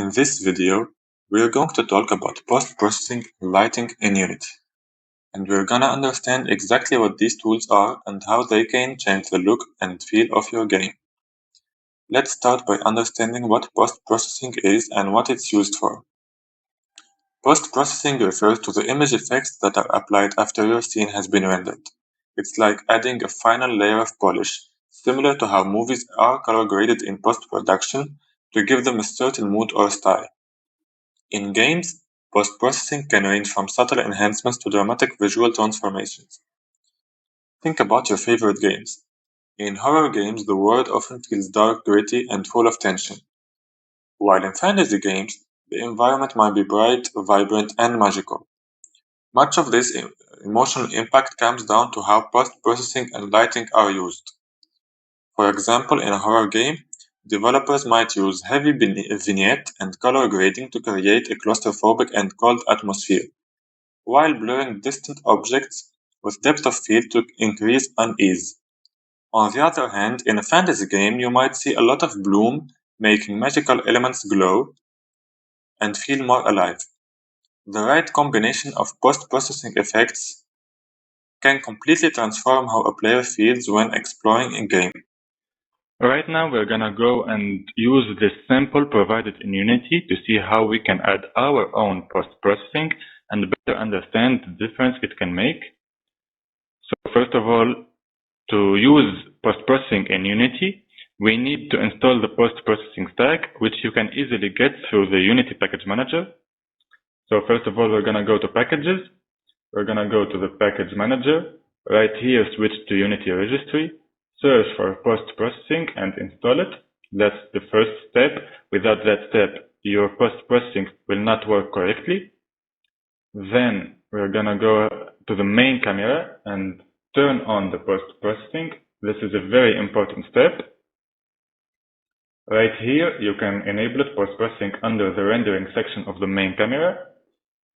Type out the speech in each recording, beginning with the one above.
In this video, we're going to talk about post-processing lighting in Unity, and we're gonna understand exactly what these tools are and how they can change the look and feel of your game. Let's start by understanding what post-processing is and what it's used for. Post-processing refers to the image effects that are applied after your scene has been rendered. It's like adding a final layer of polish, similar to how movies are color graded in post-production to give them a certain mood or style. In games, post-processing can range from subtle enhancements to dramatic visual transformations. Think about your favorite games. In horror games, the world often feels dark, gritty, and full of tension, while in fantasy games, the environment might be bright, vibrant, and magical. Much of this emotional impact comes down to how post-processing and lighting are used. For example, in a horror game, developers might use heavy vignette and color grading to create a claustrophobic and cold atmosphere, while blurring distant objects with depth of field to increase unease. On the other hand, in a fantasy game, you might see a lot of bloom, making magical elements glow and feel more alive. The right combination of post-processing effects can completely transform how a player feels when exploring a game. Right now we're gonna go and use this sample provided in Unity to see how we can add our own post-processing and better understand the difference it can make. So first of all, to use post-processing in Unity, we need to install the post-processing stack, which you can easily get through the Unity package manager. So first of all, we're gonna go to packages. We're gonna go to the package manager. Right here, switch to Unity registry. Search for post-processing and install it. That's the first step. Without that step, your post-processing will not work correctly. Then we're gonna go to the main camera and turn on the post-processing. This is a very important step. Right here, you can enable post-processing under the rendering section of the main camera.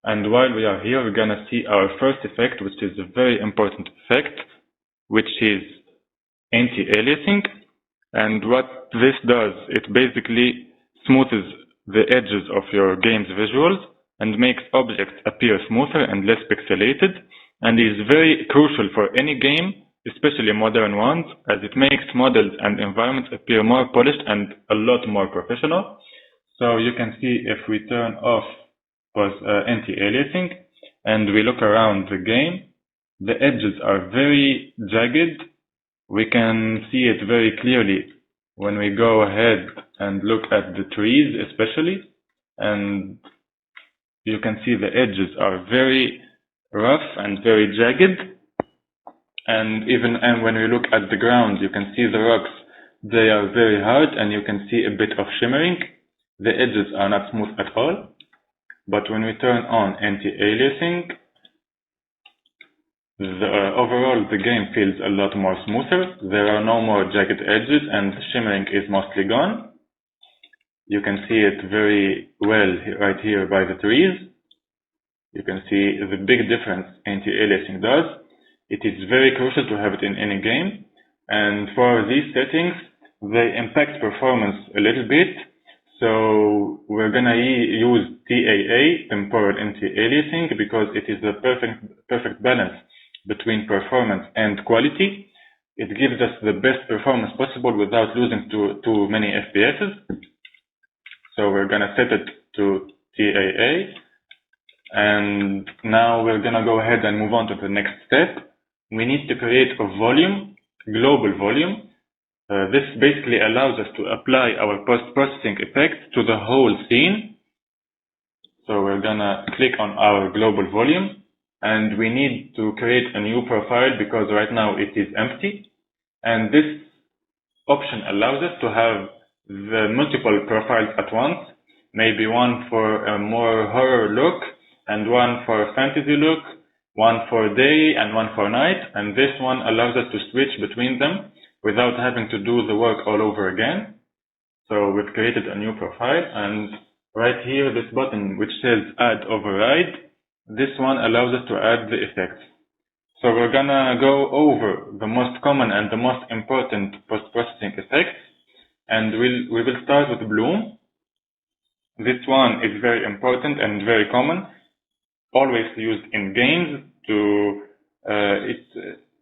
And while we are here, we're gonna see our first effect, which is a very important effect, which is anti-aliasing. And what this does, it basically smoothes the edges of your game's visuals and makes objects appear smoother and less pixelated, and is very crucial for any game, especially modern ones, as it makes models and environments appear more polished and a lot more professional. So you can see if we turn off anti-aliasing and we look around the game, the edges are very jagged. We can see it very clearly when we go ahead and look at the trees especially, and you can see the edges are very rough and very jagged. And when we look at the ground, you can see the rocks, they are very hard and you can see a bit of shimmering. The edges are not smooth at all. But when we turn on anti-aliasing, overall the game feels a lot more smoother. There are no more jagged edges and the shimmering is mostly gone. You can see it very well right here by the trees. You can see the big difference anti-aliasing does. It is very crucial to have it in any game. And for these settings, they impact performance a little bit. So we're gonna use TAA, temporal anti-aliasing, because it is the perfect balance between performance and quality. It gives us the best performance possible without losing too many FPSs. So we're gonna set it to TAA. And now we're gonna go ahead and move on to the next step. We need to create a volume, global volume. This basically allows us to apply our post-processing effects to the whole scene. So we're gonna click on our global volume, and we need to create a new profile because right now it is empty. And this option allows us to have the multiple profiles at once, maybe one for a more horror look, and one for a fantasy look, one for day and one for night, and this one allows us to switch between them without having to do the work all over again. So we've created a new profile, and right here this button which says add override, this one allows us to add the effects. So we're gonna go over the most common and the most important post-processing effects, and we will start with bloom. This one is very important and very common, always used in games to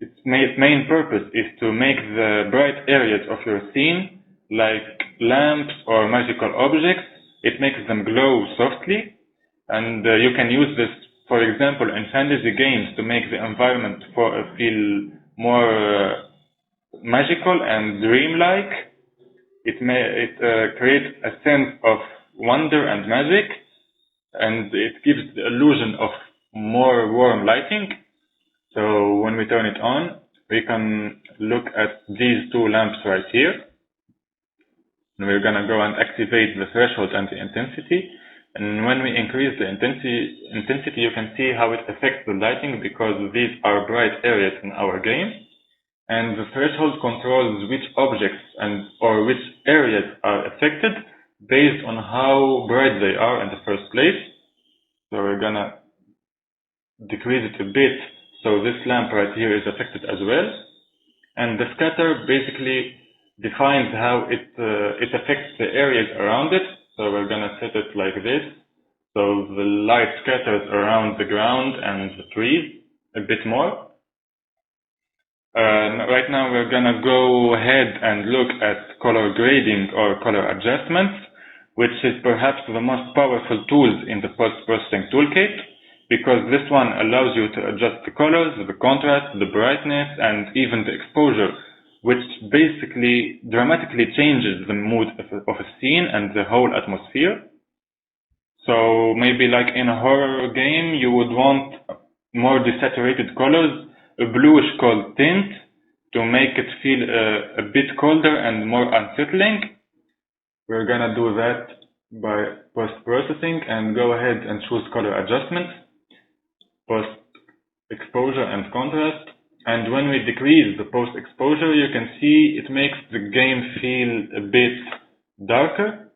its main purpose is to make the bright areas of your scene, like lamps or magical objects, it makes them glow softly, and you can use this, for example, in fantasy games to make the environment feel more magical and dreamlike. It creates a sense of wonder and magic, and it gives the illusion of more warm lighting. So when we turn it on, we can look at these two lamps right here. And we're gonna go and activate the threshold and the intensity. And when we increase the intensity, you can see how it affects the lighting, because these are bright areas in our game. And the threshold controls which objects or which areas are affected based on how bright they are in the first place. So we're gonna decrease it a bit, so this lamp right here is affected as well. And the scatter basically defines how it affects the areas around it. So we're gonna set it like this. So the light scatters around the ground and the trees a bit more. Right now we're gonna go ahead and look at color grading or color adjustments, which is perhaps the most powerful tools in the post-processing toolkit, because this one allows you to adjust the colors, the contrast, the brightness, and even the exposure, which basically dramatically changes the mood of a scene and the whole atmosphere. So maybe like in a horror game, you would want more desaturated colors, a bluish cold tint to make it feel a bit colder and more unsettling. We're gonna do that by post-processing and go ahead and choose color adjustments, post-exposure and contrast. And when we decrease the post-exposure, you can see it makes the game feel a bit darker.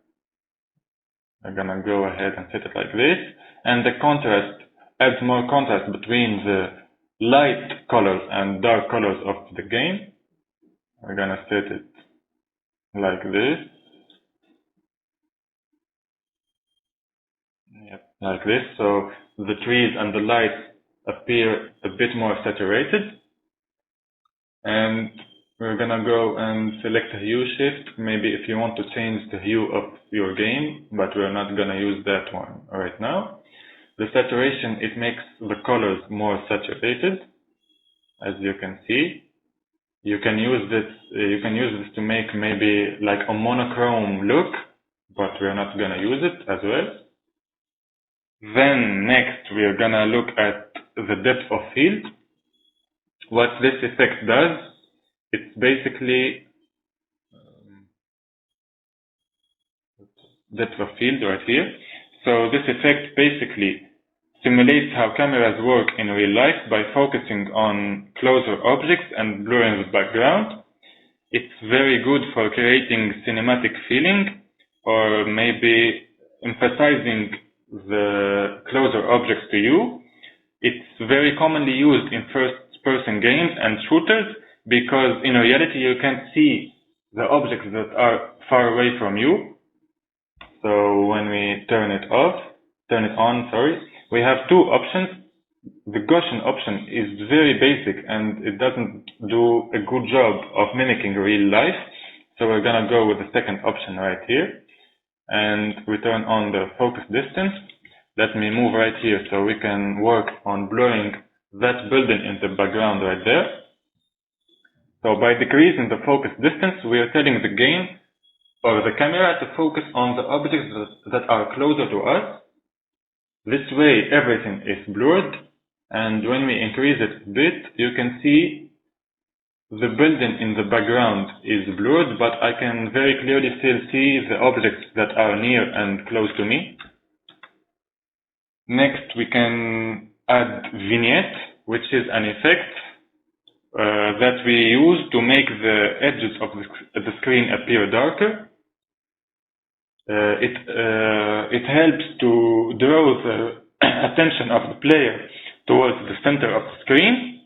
I'm gonna go ahead and set it like this. And the contrast adds more contrast between the light colors and dark colors of the game. We're gonna set it like this. Yep, like this. So the trees and the lights appear a bit more saturated. And we're gonna go and select a hue shift, maybe if you want to change the hue of your game, but we're not gonna use that one right now. The saturation, it makes the colors more saturated, as you can see. You can use this to make maybe like a monochrome look, but we're not gonna use it as well. Then next we're gonna look at the depth of field. What this effect does, it's basically depth of field right here. So this effect basically simulates how cameras work in real life by focusing on closer objects and blurring the background. It's very good for creating cinematic feeling, or maybe emphasizing the closer objects to you. It's very commonly used in first-person games and shooters, because in reality you can't see the objects that are far away from you. So when we turn it on, we have two options. The Gaussian option is very basic and it doesn't do a good job of mimicking real life. So we're gonna go with the second option right here. And we turn on the focus distance. Let me move right here so we can work on blurring that building in the background right there. So by decreasing the focus distance, we are telling the game or the camera to focus on the objects that are closer to us. This way everything is blurred, and when we increase it a bit, you can see the building in the background is blurred, but I can very clearly still see the objects that are near and close to me. Next we can add Vignette, which is an effect that we use to make the edges of the screen appear darker. It helps to draw the attention of the player towards the center of the screen.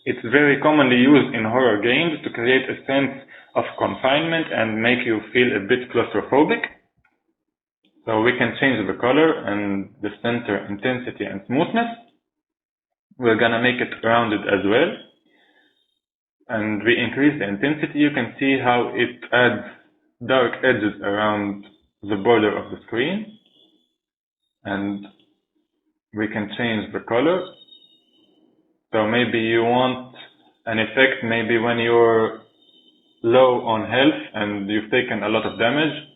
It's very commonly used in horror games to create a sense of confinement and make you feel a bit claustrophobic. So we can change the color and the center, intensity, and smoothness. We're gonna make it rounded as well. And we increase the intensity. You can see how it adds dark edges around the border of the screen. And we can change the color. So maybe you want an effect, maybe when you're low on health and you've taken a lot of damage,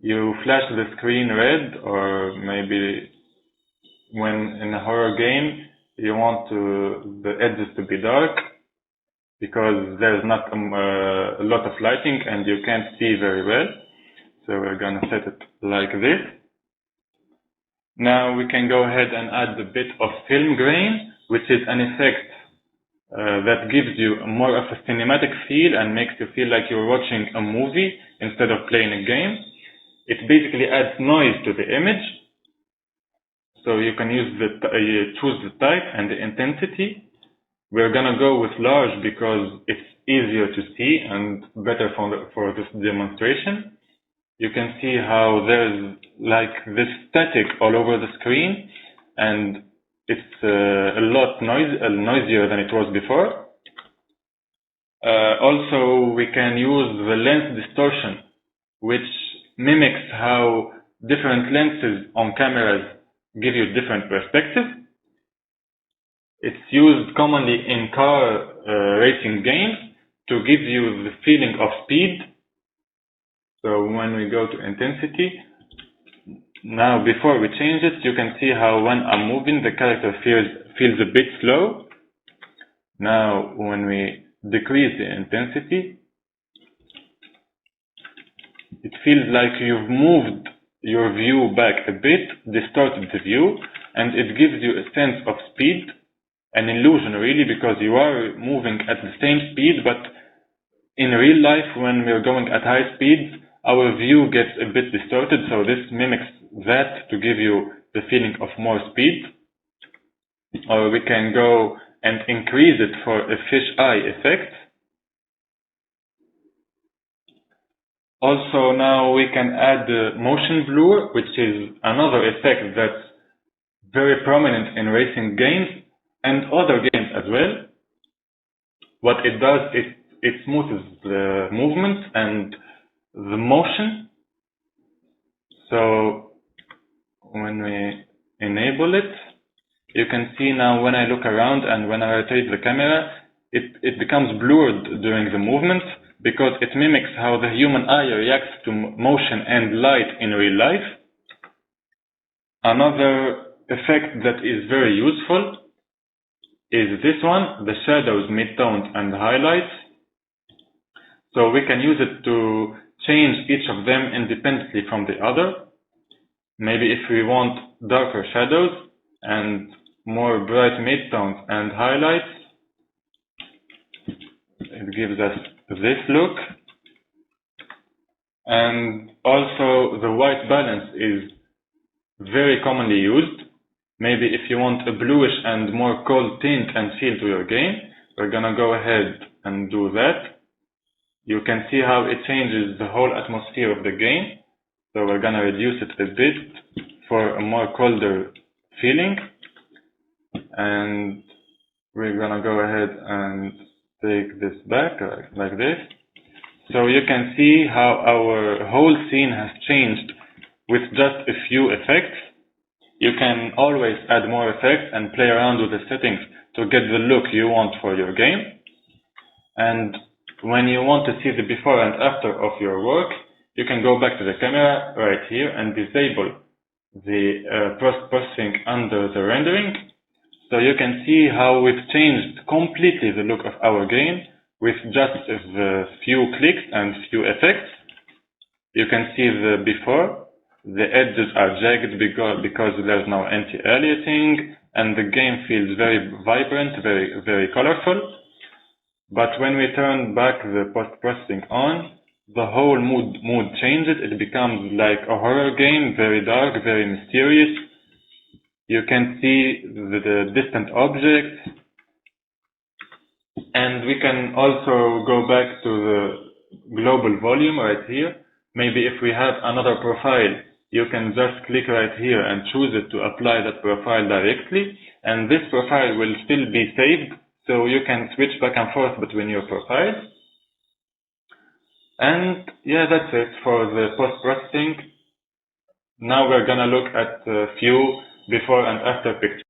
you flash the screen red, or maybe when in a horror game you want the edges to be dark because there's not a lot of lighting and you can't see very well. So we're gonna set it like this. Now we can go ahead and add a bit of film grain, which is an effect that gives you more of a cinematic feel and makes you feel like you're watching a movie instead of playing a game. It basically adds noise to the image. So you can use choose the type and the intensity. We're gonna go with large because it's easier to see and better for this demonstration. You can see how there's like this static all over the screen, and it's a lot noisier than it was before. Also, we can use the lens distortion, which mimics how different lenses on cameras give you different perspectives. It's used commonly in car racing games to give you the feeling of speed. So when we go to intensity, now before we change it, you can see how when I'm moving, the character feels a bit slow. Now when we decrease the intensity, it feels like you've moved your view back a bit, distorted the view, and it gives you a sense of speed, an illusion really, because you are moving at the same speed, but in real life, when we're going at high speeds, our view gets a bit distorted, so this mimics that to give you the feeling of more speed. Or we can go and increase it for a fisheye effect. Also, now we can add motion blur, which is another effect that's very prominent in racing games and other games as well. What it does is it smooths the movement and the motion. So when we enable it, you can see now when I look around and when I rotate the camera, it becomes blurred during the movement because it mimics how the human eye reacts to motion and light in real life. Another effect that is very useful is this one, the shadows, midtones, and highlights. So we can use it to change each of them independently from the other. Maybe if we want darker shadows and more bright midtones and highlights, it gives us this look. And also the white balance is very commonly used. Maybe if you want a bluish and more cold tint and feel to your game, we're gonna go ahead and do that. You can see how it changes the whole atmosphere of the game. So we're gonna reduce it a bit for a more colder feeling. And we're gonna go ahead and take this back like this. So you can see how our whole scene has changed with just a few effects. You can always add more effects and play around with the settings to get the look you want for your game. And when you want to see the before and after of your work, you can go back to the camera right here and disable the post-processing under the rendering. So you can see how we've changed completely the look of our game with just a few clicks and few effects. You can see the before. The edges are jagged because there's no anti-aliasing, and the game feels very vibrant, very colorful. But when we turn back the post-processing on, the whole mood changes. It becomes like a horror game, very dark, very mysterious. You can see the distant objects. And we can also go back to the global volume right here. Maybe if we have another profile you can just click right here and choose it to apply that profile directly, and this profile will still be saved, so you can switch back and forth between your profiles. And yeah, that's it for the post-processing. Now we're gonna look at a few before and after pictures.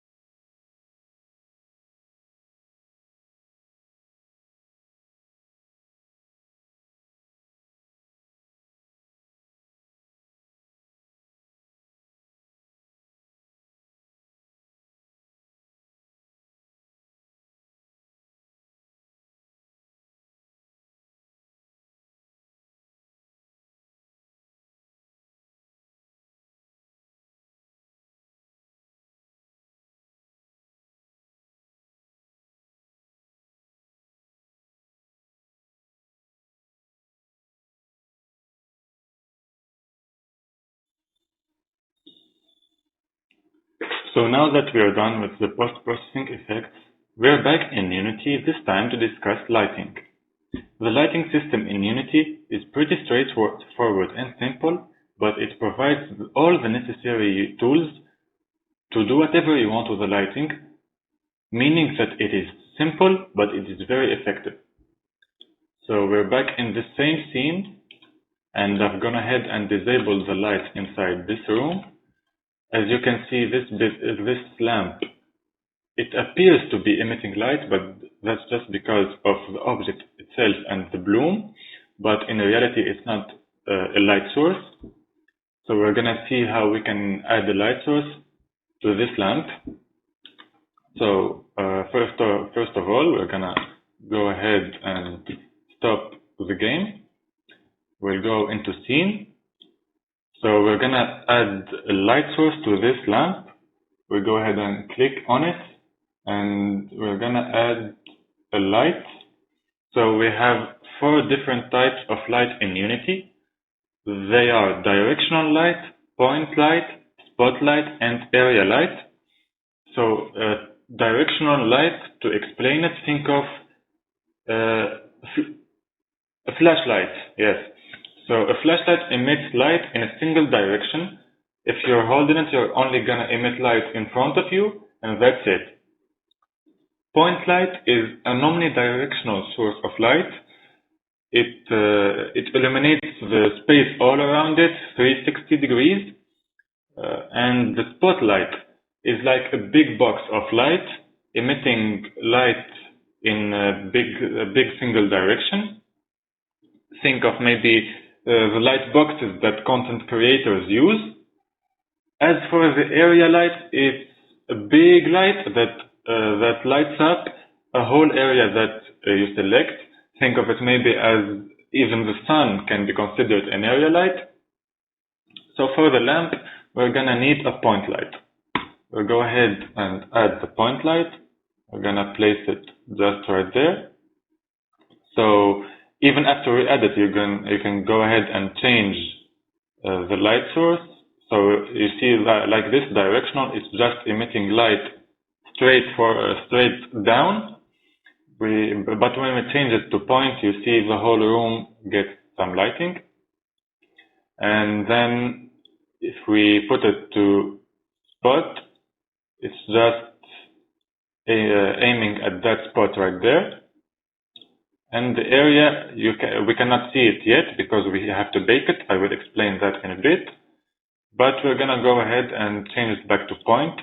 So now that we are done with the post-processing effects, we're back in Unity, this time to discuss lighting. The lighting system in Unity is pretty straightforward and simple, but it provides all the necessary tools to do whatever you want with the lighting, meaning that it is simple, but it is very effective. So we're back in the same scene, and I've gone ahead and disabled the light inside this room. As you can see, this lamp, it appears to be emitting light, but that's just because of the object itself and the bloom, but in reality it's not a light source. So we're gonna see how we can add a light source to this lamp. So first of all, we're gonna go ahead and stop the game. We'll go into scene. So we're gonna add a light source to this lamp. We'll go ahead and click on it, and we're gonna add a light. So we have 4 different types of light in Unity. They are directional light, point light, spotlight, and area light. So directional light, to explain it, think of a flashlight, yes. So a flashlight emits light in a single direction. If you're holding it, you're only gonna emit light in front of you, and that's it. Point light is an omnidirectional source of light. It illuminates the space all around it, 360 degrees. And the spotlight is like a big box of light, emitting light in a big single direction. Think of maybe the light boxes that content creators use. As for the area light, it's a big light that lights up a whole area that you select. Think of it maybe as even the sun can be considered an area light. So for the lamp, we're gonna need a point light. We'll go ahead and add the point light. We're gonna place it just right there. So even after we add it, you can go ahead and change the light source. So you see that, like this directional, it's just emitting light straight down. But when we change it to point, you see the whole room gets some lighting. And then if we put it to spot, it's just aiming at that spot right there. And the area, we cannot see it yet because we have to bake it. I will explain that in a bit. But we're gonna go ahead and change it back to point.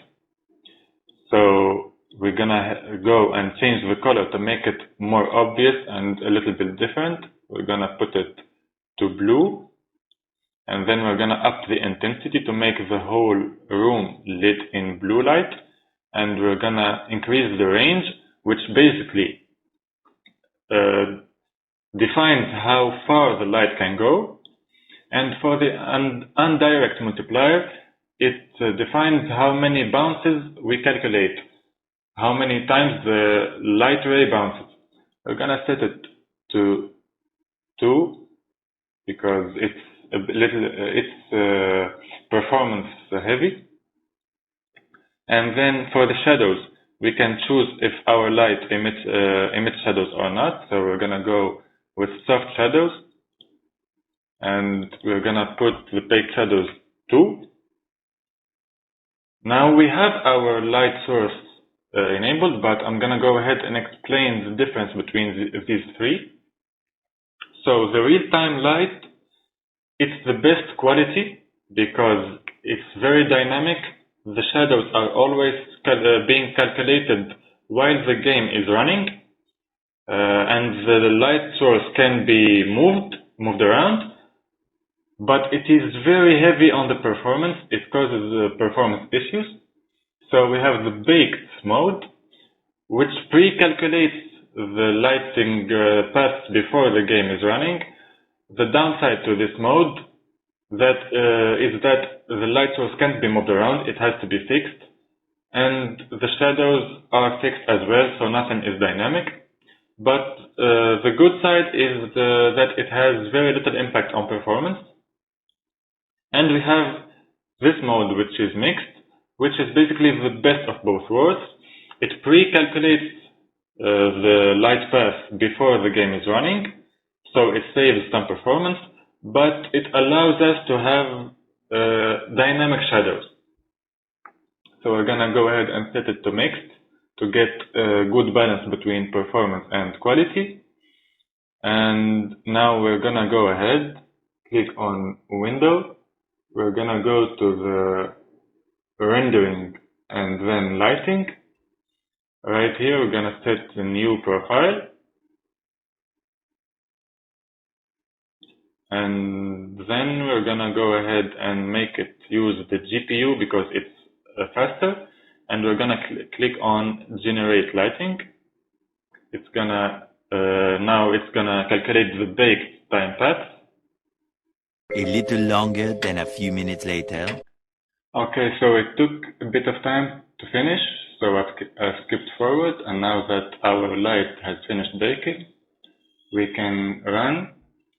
So we're gonna go and change the color to make it more obvious and a little bit different. We're gonna put it to blue. And then we're gonna up the intensity to make the whole room lit in blue light. And we're gonna increase the range, which basically defines how far the light can go. And for the undirect multiplier, it defines how many bounces we calculate, how many times the light ray bounces. We're gonna set it to 2 because it's performance heavy. And then for the shadows, we can choose if our light emits shadows or not. So we're gonna go with soft shadows, and we're gonna put the baked shadows 2. Now we have our light source enabled, but I'm gonna go ahead and explain the difference between these three. So the real-time light, it's the best quality because it's very dynamic. The shadows are always being calculated while the game is running, and the light source can be moved around, but it is very heavy on the performance. It causes performance issues. So we have the baked mode, which pre-calculates the lighting paths before the game is running. The downside to this mode is that the light source can't be moved around. It has to be fixed, and the shadows are fixed as well, so nothing is dynamic. But the good side is that it has very little impact on performance. And we have this mode, which is mixed, which is basically the best of both worlds. It pre-calculates the light path before the game is running, so it saves some performance, but it allows us to have dynamic shadows. So we're gonna go ahead and set it to mixed to get a good balance between performance and quality. And now we're gonna go ahead, click on Window. We're gonna go to the rendering and then lighting. Right here, we're gonna set a new profile. And then we're gonna go ahead and make it use the GPU because it's faster. And we're gonna click on Generate Lighting. It's gonna, now it's gonna calculate the baked time path. A little longer than a few minutes later. Okay, so it took a bit of time to finish, so I've skipped forward, and now that our light has finished baking, we can run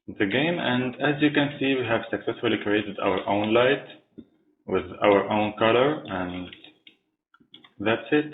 the game, and as you can see, we have successfully created our own light with our own color, and that's it.